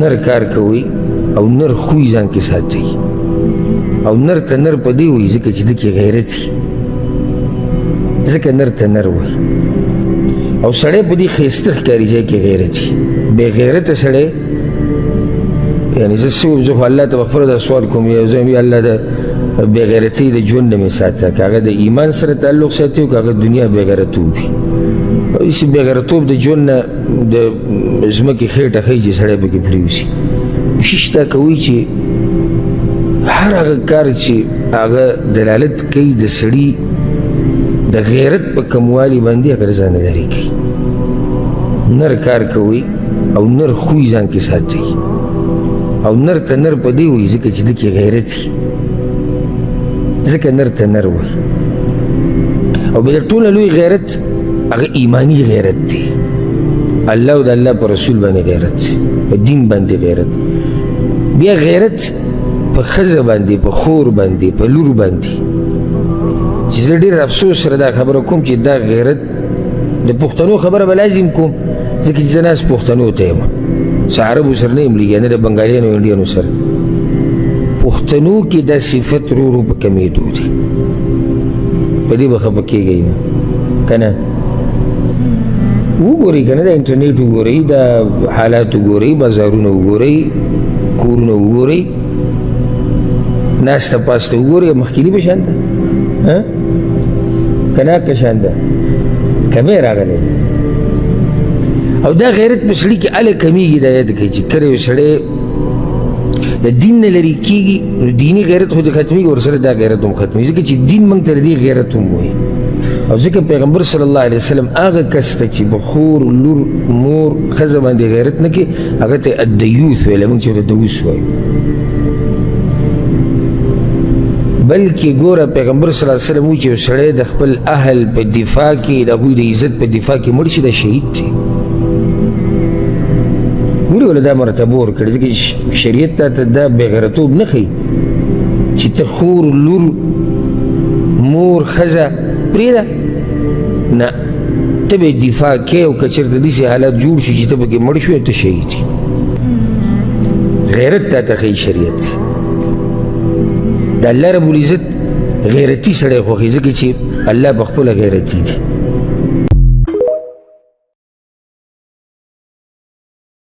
نر کار کوي او نر خوی ځان کې ساتي او نر ته نر په دې وایي ځکه چې د کې غیرت وي ځکه نر ته نر وایي او سړی په دې ښایسته ښکاري ځای کې غیرت وي بې غیرته سړی یعنې زه خو الله ته به خپله دا سوال کوم یو زه الله د بې غیرتۍ د ژوند نه مې ساته که هغه د ایمان سره تعلق ساتي او که هغه دنیا بې غیرتوب وي داسې بې غیرتوب د ژوند نه د ځمکې خېټه ښیي چې سړی پکې پرېوځي کوشش دا کوئ چې هر هغه کار چې هغه دلالت کوي د سړي د غیرت په کموالي باندې هغه ځان لرې کوي نر کار کوي او نر خوی ځان کې ساتي او نر ته نر په دې وایي ځکه چې د کې غیرت وي ځکه نر ته نر وایي او بیا د ټوله لوی غیرت هغه ایمانی غیرت دی الله او د الله په رسول باندې غیرت په دین باندې غیرت بیا غیرت په ښځه باندې په خور باندې په لور باندې چې زه ډېر افسوس سره دا خبره کوم چې دا غیرت د پښتنو خبره به لازم کوم ځکه چې زه ناست پښتنو ته یم څه عربو سره نه یم لګیا نه د بنګالیانو انډیانو سره پښتنو کې دا صفت رو رو په کمېدو دی په دې به خفه کېږئ نه که نه وګورئ که نه دا انټرنیټ وګورئ دا حالات وګورئ بازارونه وګورئ کورونه وګورئ ناسته پاسته وګورئ مخکیني به شان ده که نه که شان ده کمی راغلی دی او دا غیرت په سړي کې هله کمیږي دا یاد کوي چې کله یو سړی د دین نه لرې کېږي نو دیني غیرت خو د ختمېږي ورسره دا غیرت هم ختمېږي ځکه چې دین موږ ته د دې غیرت هم وایي او ځکه پیغمبر صلی الله علیه وسلم هغه کس ته چې په خور لور مور ښځه باندې غیرت نه کوي هغه ته الدیوث ویلی موږ چې ورته دوس وایو بلکې ګوره پیغمبر صلی الله علیه وسلم وایي چې یو سړی د خپل اهل په دفاع کې د هغوی د عزت په دفاع کې مړ شي دا شهید دی ولې ولا دا مرتبه ورکړې ځکه شریعت ته دا بېغیرتوب نه ښیي چې ته خور لور مور ښځه پرېږده نه ته به دفاع کوې او که چېرته داسې حالات جوړ شي چې ته پکې مړ شوې ته شهید یې غیرت تا ته ښیي شریعت د الله رب العزت غیرتي سړی خوښوي ځکه چې الله په خپله غیرتي دی